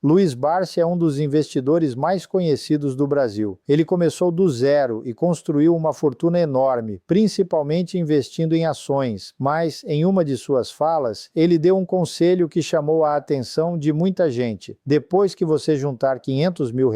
Luiz Barsi é um dos investidores mais conhecidos do Brasil. Ele começou do zero e construiu uma fortuna enorme, principalmente investindo em ações, mas, em uma de suas falas, ele deu um conselho que chamou a atenção de muita gente. Depois que você juntar R$500 mil,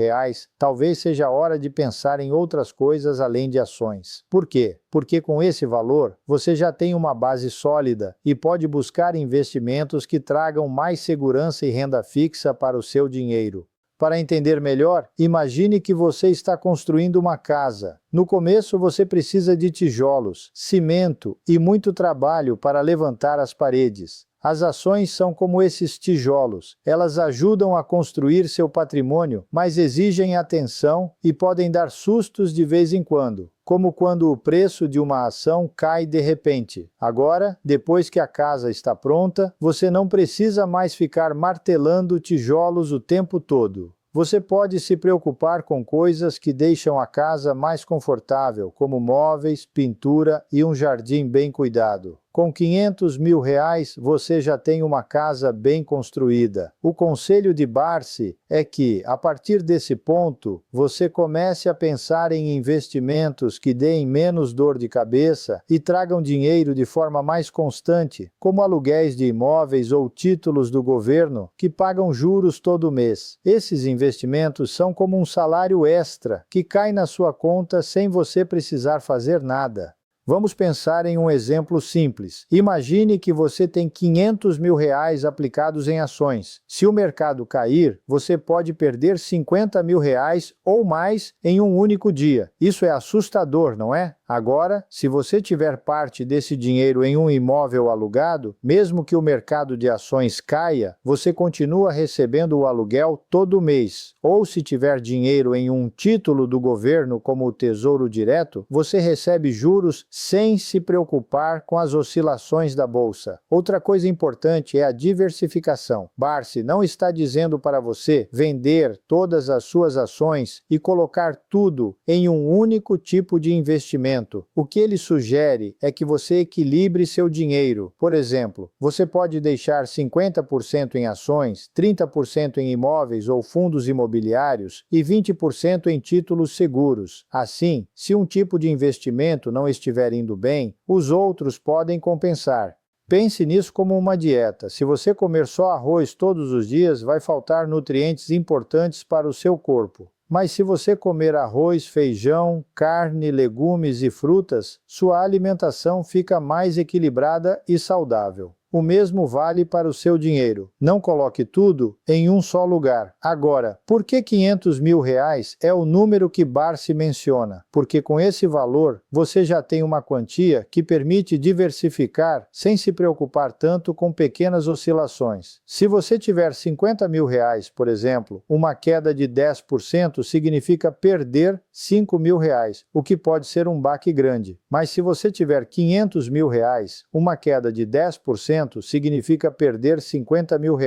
talvez seja a hora de pensar em outras coisas além de ações. Por quê? Porque com esse valor, você já tem uma base sólida e pode buscar investimentos que tragam mais segurança e renda fixa para o seu dinheiro. Para entender melhor, imagine que você está construindo uma casa. No começo, você precisa de tijolos, cimento e muito trabalho para levantar as paredes. As ações são como esses tijolos. Elas ajudam a construir seu patrimônio, mas exigem atenção e podem dar sustos de vez em quando, como quando o preço de uma ação cai de repente. Agora, depois que a casa está pronta, você não precisa mais ficar martelando tijolos o tempo todo. Você pode se preocupar com coisas que deixam a casa mais confortável, como móveis, pintura e um jardim bem cuidado. Com R$500 mil, você já tem uma casa bem construída. O conselho de Barsi é que, a partir desse ponto, você comece a pensar em investimentos que deem menos dor de cabeça e tragam dinheiro de forma mais constante, como aluguéis de imóveis ou títulos do governo que pagam juros todo mês. Esses investimentos são como um salário extra que cai na sua conta sem você precisar fazer nada. Vamos pensar em um exemplo simples. Imagine que você tem R$500 mil aplicados em ações. Se o mercado cair, você pode perder R$50 mil ou mais em um único dia. Isso é assustador, não é? Agora, se você tiver parte desse dinheiro em um imóvel alugado, mesmo que o mercado de ações caia, você continua recebendo o aluguel todo mês. Ou se tiver dinheiro em um título do governo, como o Tesouro Direto, você recebe juros sem se preocupar com as oscilações da bolsa. Outra coisa importante é a diversificação. Barsi não está dizendo para você vender todas as suas ações e colocar tudo em um único tipo de investimento. O que ele sugere é que você equilibre seu dinheiro. Por exemplo, você pode deixar 50% em ações, 30% em imóveis ou fundos imobiliários e 20% em títulos seguros. Assim, se um tipo de investimento não estiver indo bem, os outros podem compensar. Pense nisso como uma dieta. Se você comer só arroz todos os dias, vai faltar nutrientes importantes para o seu corpo. Mas se você comer arroz, feijão, carne, legumes e frutas, sua alimentação fica mais equilibrada e saudável. O mesmo vale para o seu dinheiro. Não coloque tudo em um só lugar. Agora, por que R$500 mil é o número que Barsi menciona? Porque com esse valor, você já tem uma quantia que permite diversificar sem se preocupar tanto com pequenas oscilações. Se você tiver R$50 mil, por exemplo, uma queda de 10% significa perder R$5 mil, o que pode ser um baque grande. Mas se você tiver R$500 mil, uma queda de 10% significa perder R$50 mil,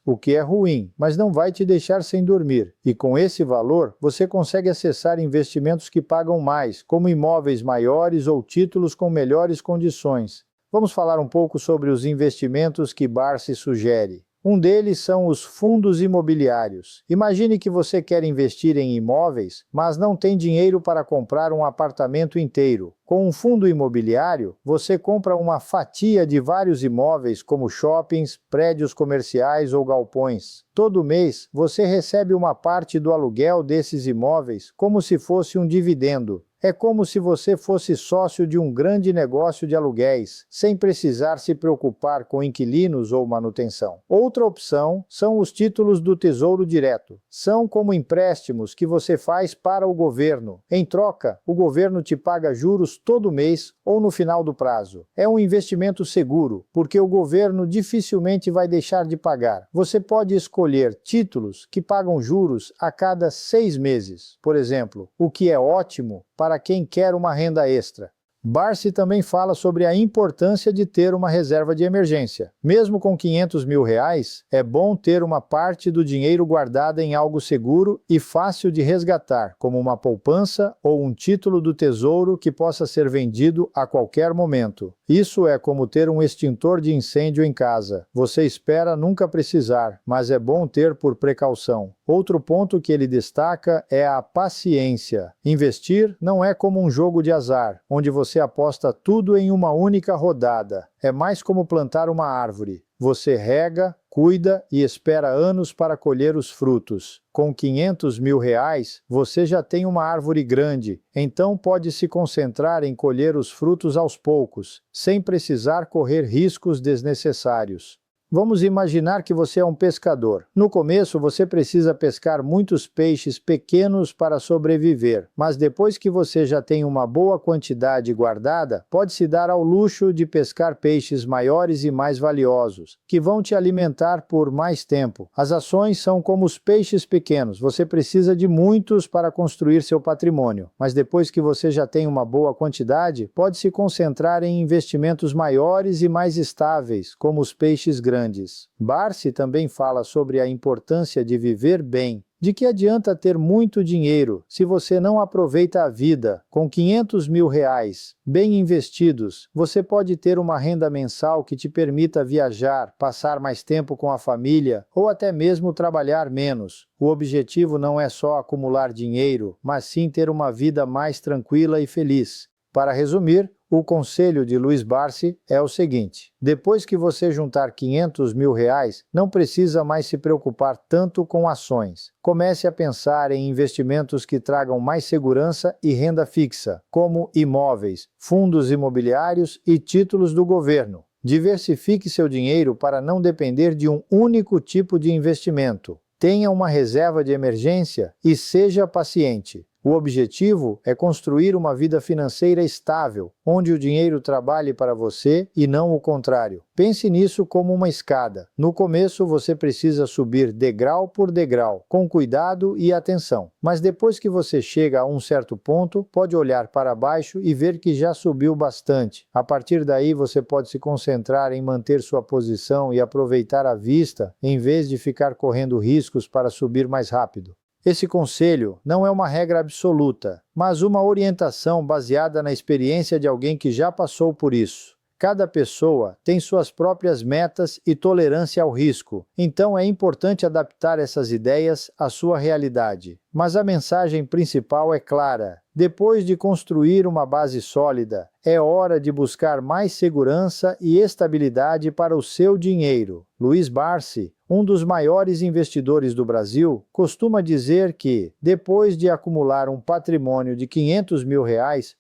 o que é ruim, mas não vai te deixar sem dormir. E com esse valor, você consegue acessar investimentos que pagam mais, como imóveis maiores ou títulos com melhores condições. Vamos falar um pouco sobre os investimentos que Barsi sugere. Um deles são os fundos imobiliários. Imagine que você quer investir em imóveis, mas não tem dinheiro para comprar um apartamento inteiro. Com um fundo imobiliário, você compra uma fatia de vários imóveis, como shoppings, prédios comerciais ou galpões. Todo mês, você recebe uma parte do aluguel desses imóveis como se fosse um dividendo. É como se você fosse sócio de um grande negócio de aluguéis, sem precisar se preocupar com inquilinos ou manutenção. Outra opção são os títulos do Tesouro Direto. São como empréstimos que você faz para o governo. Em troca, o governo te paga juros todo mês ou no final do prazo. É um investimento seguro, porque o governo dificilmente vai deixar de pagar. Você pode escolher títulos que pagam juros a cada 6 meses, por exemplo, o que é ótimo para quem quer uma renda extra. Barsi também fala sobre a importância de ter uma reserva de emergência. Mesmo com R$ 500 mil, é bom ter uma parte do dinheiro guardada em algo seguro e fácil de resgatar, como uma poupança ou um título do tesouro que possa ser vendido a qualquer momento. Isso é como ter um extintor de incêndio em casa. Você espera nunca precisar, mas é bom ter por precaução. Outro ponto que ele destaca é a paciência. Investir não é como um jogo de azar, onde você aposta tudo em uma única rodada. É mais como plantar uma árvore. Você rega, cuida e espera anos para colher os frutos. Com R$ 500 mil, você já tem uma árvore grande, então pode se concentrar em colher os frutos aos poucos, sem precisar correr riscos desnecessários. Vamos imaginar que você é um pescador. No começo, você precisa pescar muitos peixes pequenos para sobreviver, mas depois que você já tem uma boa quantidade guardada, pode se dar ao luxo de pescar peixes maiores e mais valiosos, que vão te alimentar por mais tempo. As ações são como os peixes pequenos, você precisa de muitos para construir seu patrimônio, mas depois que você já tem uma boa quantidade, pode se concentrar em investimentos maiores e mais estáveis, como os peixes grandes. Barsi também fala sobre a importância de viver bem. De que adianta ter muito dinheiro se você não aproveita a vida? Com R$ 500 mil bem investidos, você pode ter uma renda mensal que te permita viajar, passar mais tempo com a família ou até mesmo trabalhar menos. O objetivo não é só acumular dinheiro, mas sim ter uma vida mais tranquila e feliz. Para resumir, o conselho de Luiz Barsi é o seguinte: depois que você juntar R$ 500 mil, não precisa mais se preocupar tanto com ações. Comece a pensar em investimentos que tragam mais segurança e renda fixa, como imóveis, fundos imobiliários e títulos do governo. Diversifique seu dinheiro para não depender de um único tipo de investimento. Tenha uma reserva de emergência e seja paciente. O objetivo é construir uma vida financeira estável, onde o dinheiro trabalhe para você e não o contrário. Pense nisso como uma escada. No começo você precisa subir degrau por degrau, com cuidado e atenção. Mas depois que você chega a um certo ponto, pode olhar para baixo e ver que já subiu bastante. A partir daí você pode se concentrar em manter sua posição e aproveitar a vista, em vez de ficar correndo riscos para subir mais rápido. Esse conselho não é uma regra absoluta, mas uma orientação baseada na experiência de alguém que já passou por isso. Cada pessoa tem suas próprias metas e tolerância ao risco, então é importante adaptar essas ideias à sua realidade. Mas a mensagem principal é clara: depois de construir uma base sólida, é hora de buscar mais segurança e estabilidade para o seu dinheiro. Luiz Barsi, um dos maiores investidores do Brasil, costuma dizer que, depois de acumular um patrimônio de R$ 500 mil,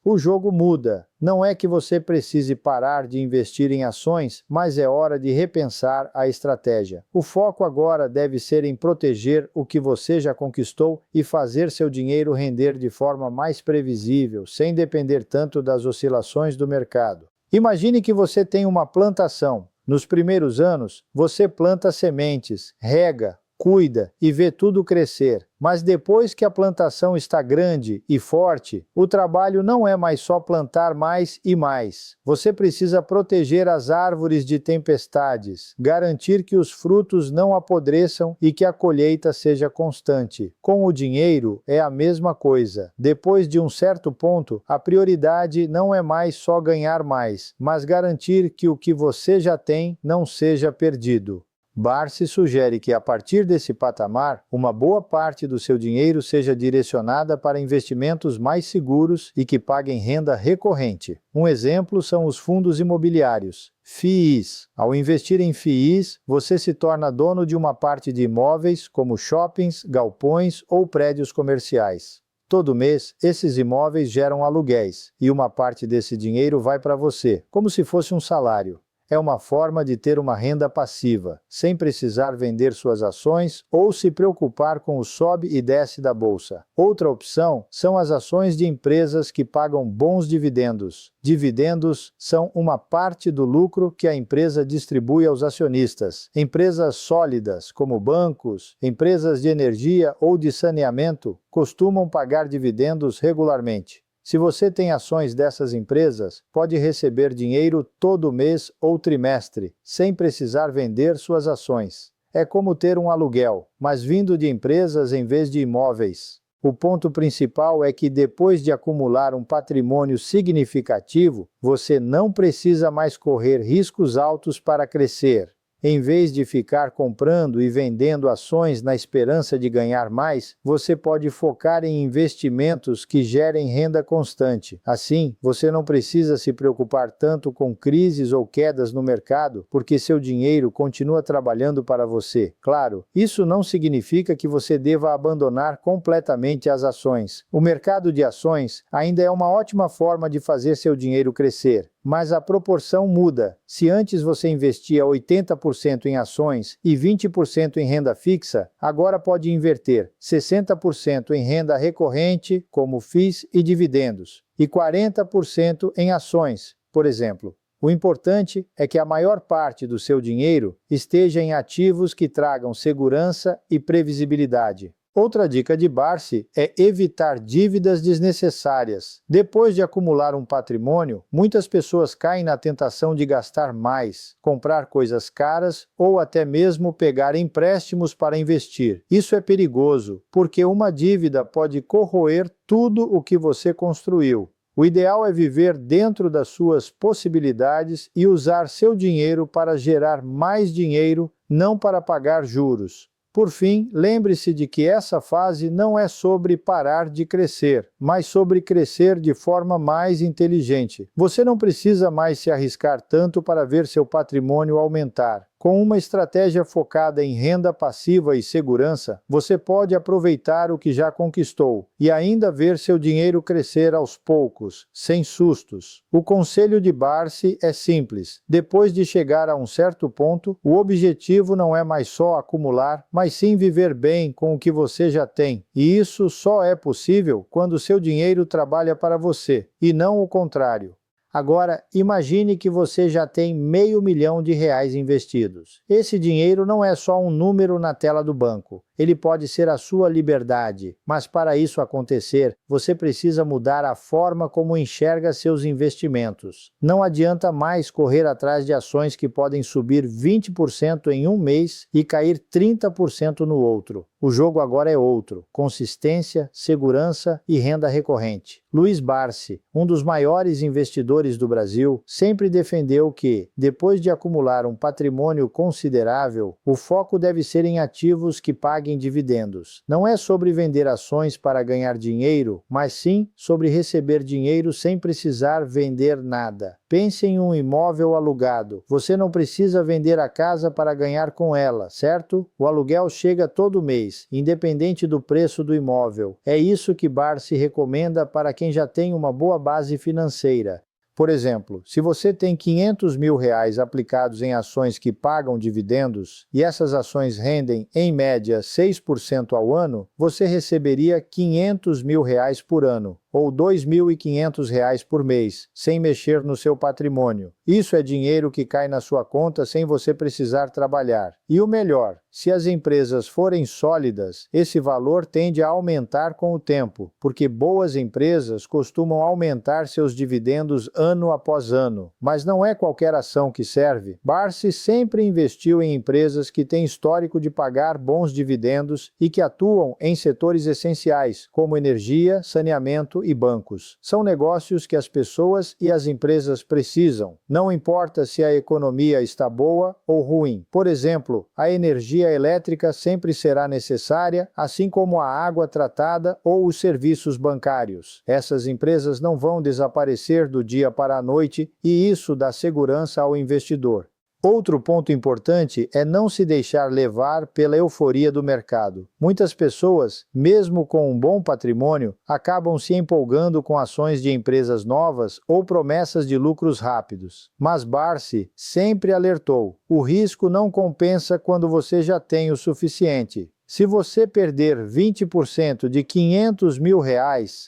o jogo muda. Não é que você precise parar de investir em ações, mas é hora de repensar a estratégia. O foco agora deve ser em proteger o que você já conquistou e fazer seu dinheiro render de forma mais previsível, sem depender tanto das oscilações do mercado. Imagine que você tem uma plantação. Nos primeiros anos, você planta sementes, rega, cuida e vê tudo crescer. Mas depois que a plantação está grande e forte, o trabalho não é mais só plantar mais e mais. Você precisa proteger as árvores de tempestades, garantir que os frutos não apodreçam e que a colheita seja constante. Com o dinheiro é a mesma coisa. Depois de um certo ponto, a prioridade não é mais só ganhar mais, mas garantir que o que você já tem não seja perdido. Barsi sugere que, a partir desse patamar, uma boa parte do seu dinheiro seja direcionada para investimentos mais seguros e que paguem renda recorrente. Um exemplo são os fundos imobiliários, FIIs. Ao investir em FIIs, você se torna dono de uma parte de imóveis, como shoppings, galpões ou prédios comerciais. Todo mês, esses imóveis geram aluguéis, e uma parte desse dinheiro vai para você, como se fosse um salário. É uma forma de ter uma renda passiva, sem precisar vender suas ações ou se preocupar com o sobe e desce da bolsa. Outra opção são as ações de empresas que pagam bons dividendos. Dividendos são uma parte do lucro que a empresa distribui aos acionistas. Empresas sólidas, como bancos, empresas de energia ou de saneamento, costumam pagar dividendos regularmente. Se você tem ações dessas empresas, pode receber dinheiro todo mês ou trimestre, sem precisar vender suas ações. É como ter um aluguel, mas vindo de empresas em vez de imóveis. O ponto principal é que depois de acumular um patrimônio significativo, você não precisa mais correr riscos altos para crescer. Em vez de ficar comprando e vendendo ações na esperança de ganhar mais, você pode focar em investimentos que gerem renda constante. Assim, você não precisa se preocupar tanto com crises ou quedas no mercado, porque seu dinheiro continua trabalhando para você. Claro, isso não significa que você deva abandonar completamente as ações. O mercado de ações ainda é uma ótima forma de fazer seu dinheiro crescer. Mas a proporção muda. Se antes você investia 80% em ações e 20% em renda fixa, agora pode inverter 60% em renda recorrente, como FIIs e dividendos, e 40% em ações, por exemplo. O importante é que a maior parte do seu dinheiro esteja em ativos que tragam segurança e previsibilidade. Outra dica de Barsi é evitar dívidas desnecessárias. Depois de acumular um patrimônio, muitas pessoas caem na tentação de gastar mais, comprar coisas caras ou até mesmo pegar empréstimos para investir. Isso é perigoso, porque uma dívida pode corroer tudo o que você construiu. O ideal é viver dentro das suas possibilidades e usar seu dinheiro para gerar mais dinheiro, não para pagar juros. Por fim, lembre-se de que essa fase não é sobre parar de crescer, mas sobre crescer de forma mais inteligente. Você não precisa mais se arriscar tanto para ver seu patrimônio aumentar. Com uma estratégia focada em renda passiva e segurança, você pode aproveitar o que já conquistou e ainda ver seu dinheiro crescer aos poucos, sem sustos. O conselho de Barsi é simples. Depois de chegar a um certo ponto, o objetivo não é mais só acumular, mas sim viver bem com o que você já tem. E isso só é possível quando seu dinheiro trabalha para você, e não o contrário. Agora, imagine que você já tem R$500 mil investidos. Esse dinheiro não é só um número na tela do banco. Ele pode ser a sua liberdade, mas para isso acontecer, você precisa mudar a forma como enxerga seus investimentos. Não adianta mais correr atrás de ações que podem subir 20% em um mês e cair 30% no outro. O jogo agora é outro: consistência, segurança e renda recorrente. Luiz Barsi, um dos maiores investidores do Brasil, sempre defendeu que, depois de acumular um patrimônio considerável, o foco deve ser em ativos que paguem dividendos. Não é sobre vender ações para ganhar dinheiro, mas sim sobre receber dinheiro sem precisar vender nada. Pense em um imóvel alugado. Você não precisa vender a casa para ganhar com ela, certo? O aluguel chega todo mês, independente do preço do imóvel. É isso que Barsi recomenda para quem já tem uma boa base financeira. Por exemplo, se você tem R$500 mil aplicados em ações que pagam dividendos e essas ações rendem, em média, 6% ao ano, você receberia R$500 mil por ano, ou R$2.500 por mês, sem mexer no seu patrimônio. Isso é dinheiro que cai na sua conta sem você precisar trabalhar. E o melhor, se as empresas forem sólidas, esse valor tende a aumentar com o tempo, porque boas empresas costumam aumentar seus dividendos ano após ano. Mas não é qualquer ação que serve. Barsi sempre investiu em empresas que têm histórico de pagar bons dividendos e que atuam em setores essenciais, como energia, saneamento e bancos. São negócios que as pessoas e as empresas precisam. Não importa se a economia está boa ou ruim. Por exemplo, a energia elétrica sempre será necessária, assim como a água tratada ou os serviços bancários. Essas empresas não vão desaparecer do dia para a noite e isso dá segurança ao investidor. Outro ponto importante é não se deixar levar pela euforia do mercado. Muitas pessoas, mesmo com um bom patrimônio, acabam se empolgando com ações de empresas novas ou promessas de lucros rápidos. Mas Barsi sempre alertou: o risco não compensa quando você já tem o suficiente. Se você perder 20% de R$500 mil,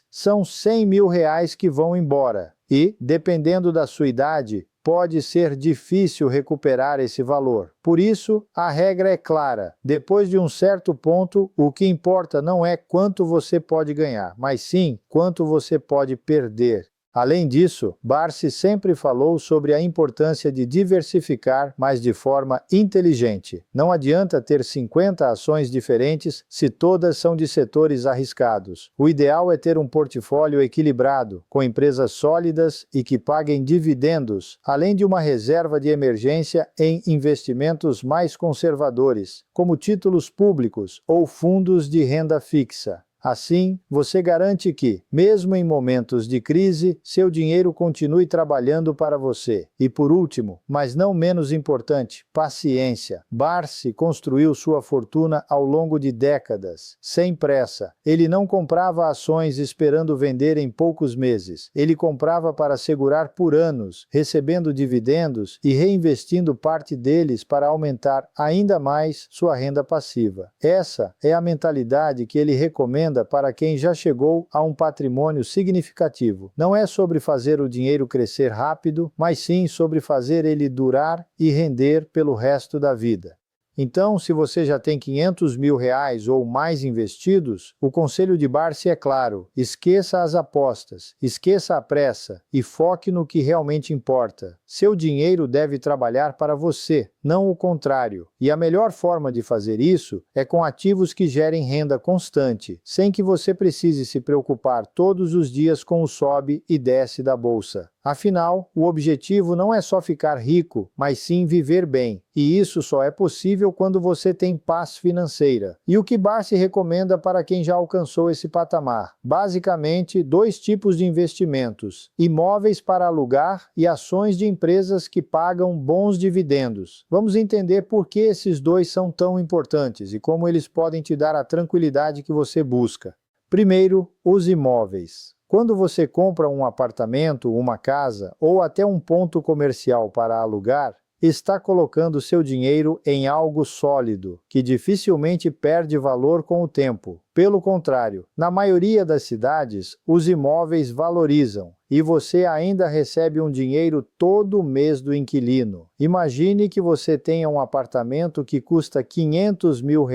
são R$100 mil que vão embora. E, dependendo da sua idade, pode ser difícil recuperar esse valor. Por isso, a regra é clara. Depois de um certo ponto, o que importa não é quanto você pode ganhar, mas sim quanto você pode perder. Além disso, Barsi sempre falou sobre a importância de diversificar, mas de forma inteligente. Não adianta ter 50 ações diferentes se todas são de setores arriscados. O ideal é ter um portfólio equilibrado, com empresas sólidas e que paguem dividendos, além de uma reserva de emergência em investimentos mais conservadores, como títulos públicos ou fundos de renda fixa. Assim, você garante que, mesmo em momentos de crise, seu dinheiro continue trabalhando para você. E por último, mas não menos importante, paciência. Barsi construiu sua fortuna ao longo de décadas, sem pressa. Ele não comprava ações esperando vender em poucos meses. Ele comprava para segurar por anos, recebendo dividendos e reinvestindo parte deles para aumentar ainda mais sua renda passiva. Essa é a mentalidade que ele recomenda para quem já chegou a um patrimônio significativo. Não é sobre fazer o dinheiro crescer rápido, mas sim sobre fazer ele durar e render pelo resto da vida. Então, se você já tem R$500 mil ou mais investidos, o conselho de Barsi é claro: esqueça as apostas, esqueça a pressa e foque no que realmente importa. Seu dinheiro deve trabalhar para você, não o contrário. E a melhor forma de fazer isso é com ativos que gerem renda constante, sem que você precise se preocupar todos os dias com o sobe e desce da bolsa. Afinal, o objetivo não é só ficar rico, mas sim viver bem. E isso só é possível quando você tem paz financeira. E o que Barsi recomenda para quem já alcançou esse patamar? Basicamente, 2 tipos de investimentos: imóveis para alugar e ações de empresas que pagam bons dividendos. Vamos entender por que esses 2 são tão importantes e como eles podem te dar a tranquilidade que você busca. Primeiro, os imóveis. Quando você compra um apartamento, uma casa ou até um ponto comercial para alugar, está colocando seu dinheiro em algo sólido, que dificilmente perde valor com o tempo. Pelo contrário, na maioria das cidades, os imóveis valorizam e você ainda recebe um dinheiro todo mês do inquilino. Imagine que você tenha um apartamento que custa R$500 mil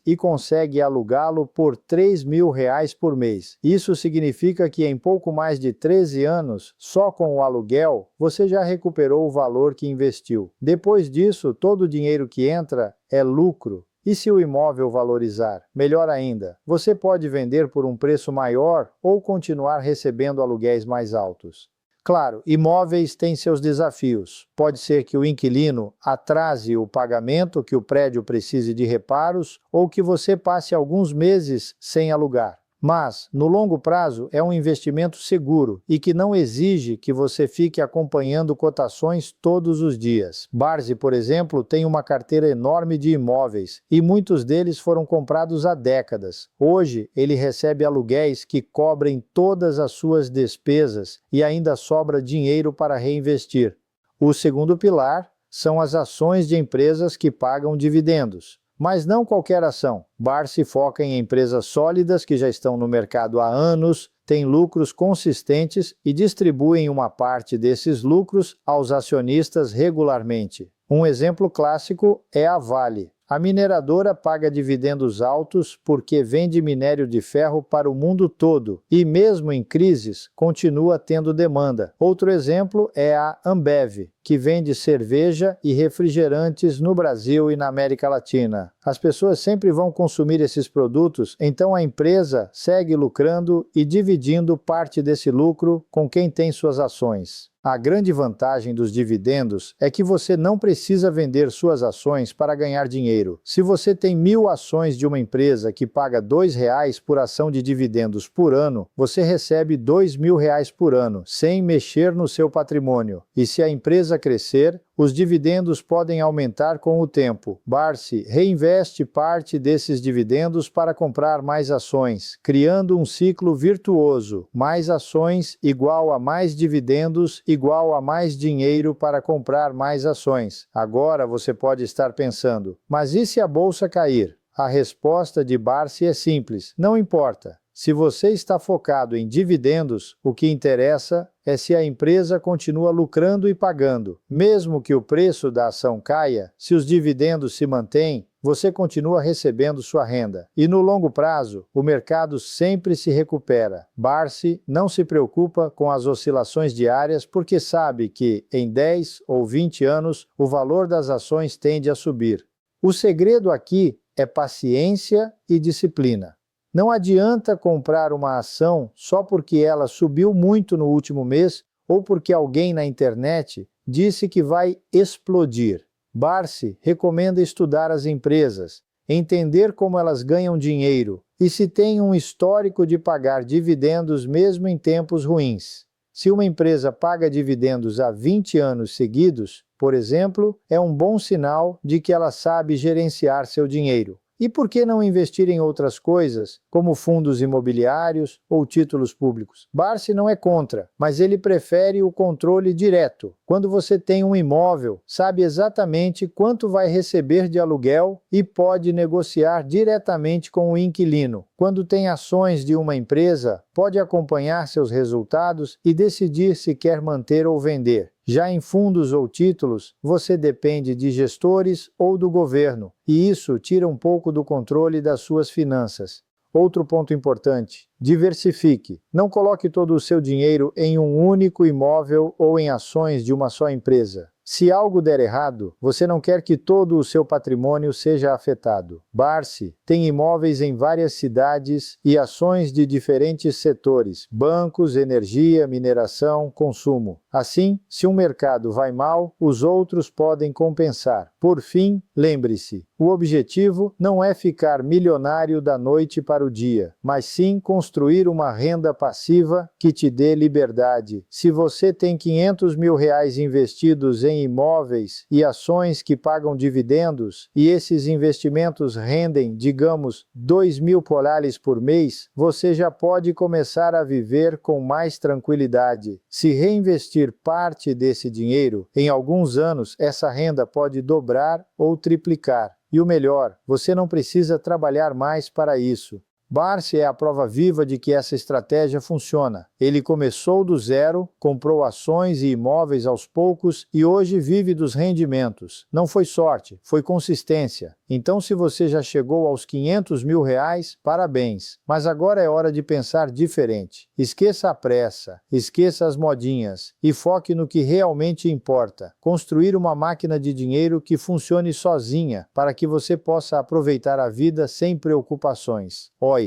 e consegue alugá-lo por R$3 mil por mês. Isso significa que em pouco mais de 13 anos, só com o aluguel, você já recuperou o valor que investiu. Depois disso, todo o dinheiro que entra é lucro. E se o imóvel valorizar? Melhor ainda, você pode vender por um preço maior ou continuar recebendo aluguéis mais altos. Claro, imóveis têm seus desafios. Pode ser que o inquilino atrase o pagamento, que o prédio precise de reparos ou que você passe alguns meses sem alugar. Mas, no longo prazo, é um investimento seguro e que não exige que você fique acompanhando cotações todos os dias. Barsi, por exemplo, tem uma carteira enorme de imóveis e muitos deles foram comprados há décadas. Hoje, ele recebe aluguéis que cobrem todas as suas despesas e ainda sobra dinheiro para reinvestir. O segundo pilar são as ações de empresas que pagam dividendos. Mas não qualquer ação. Barsi foca em empresas sólidas que já estão no mercado há anos, têm lucros consistentes e distribuem uma parte desses lucros aos acionistas regularmente. Um exemplo clássico é a Vale. A mineradora paga dividendos altos porque vende minério de ferro para o mundo todo e, mesmo em crises, continua tendo demanda. Outro exemplo é a Ambev, que vende cerveja e refrigerantes no Brasil e na América Latina. As pessoas sempre vão consumir esses produtos, então a empresa segue lucrando e dividindo parte desse lucro com quem tem suas ações. A grande vantagem dos dividendos é que você não precisa vender suas ações para ganhar dinheiro. Se você tem 1.000 ações de uma empresa que paga R$2 por ação de dividendos por ano, você recebe R$2.000 por ano, sem mexer no seu patrimônio. E se a empresa crescer, os dividendos podem aumentar com o tempo. Barsi reinveste parte desses dividendos para comprar mais ações, criando um ciclo virtuoso. Mais ações igual a mais dividendos igual a mais dinheiro para comprar mais ações. Agora você pode estar pensando, mas e se a bolsa cair? A resposta de Barsi é simples: não importa. Se você está focado em dividendos, o que interessa é se a empresa continua lucrando e pagando. Mesmo que o preço da ação caia, se os dividendos se mantêm, você continua recebendo sua renda. E no longo prazo, o mercado sempre se recupera. Barsi não se preocupa com as oscilações diárias porque sabe que, em 10 ou 20 anos, o valor das ações tende a subir. O segredo aqui é paciência e disciplina. Não adianta comprar uma ação só porque ela subiu muito no último mês ou porque alguém na internet disse que vai explodir. Barsi recomenda estudar as empresas, entender como elas ganham dinheiro e se tem um histórico de pagar dividendos mesmo em tempos ruins. Se uma empresa paga dividendos há 20 anos seguidos, por exemplo, é um bom sinal de que ela sabe gerenciar seu dinheiro. E por que não investir em outras coisas, como fundos imobiliários ou títulos públicos? Barsi não é contra, mas ele prefere o controle direto. Quando você tem um imóvel, sabe exatamente quanto vai receber de aluguel e pode negociar diretamente com o inquilino. Quando tem ações de uma empresa, pode acompanhar seus resultados e decidir se quer manter ou vender. Já em fundos ou títulos, você depende de gestores ou do governo, e isso tira um pouco do controle das suas finanças. Outro ponto importante: diversifique. Não coloque todo o seu dinheiro em um único imóvel ou em ações de uma só empresa. Se algo der errado, você não quer que todo o seu patrimônio seja afetado. Barsi tem imóveis em várias cidades e ações de diferentes setores: bancos, energia, mineração, consumo. Assim, se um mercado vai mal, os outros podem compensar. Por fim, lembre-se, o objetivo não é ficar milionário da noite para o dia, mas sim construir uma renda passiva que te dê liberdade. Se você tem R$ 500 mil investidos em imóveis e ações que pagam dividendos, e esses investimentos rendem, digamos, $2.000 por mês, você já pode começar a viver com mais tranquilidade. Se reinvestir parte desse dinheiro, em alguns anos essa renda pode dobrar ou triplicar. E o melhor, você não precisa trabalhar mais para isso. Barsi é a prova viva de que essa estratégia funciona. Ele começou do zero, comprou ações e imóveis aos poucos e hoje vive dos rendimentos. Não foi sorte, foi consistência. Então, se você já chegou aos R$ 500 mil, parabéns. Mas agora é hora de pensar diferente. Esqueça a pressa, esqueça as modinhas e foque no que realmente importa. Construir uma máquina de dinheiro que funcione sozinha para que você possa aproveitar a vida sem preocupações. Oi!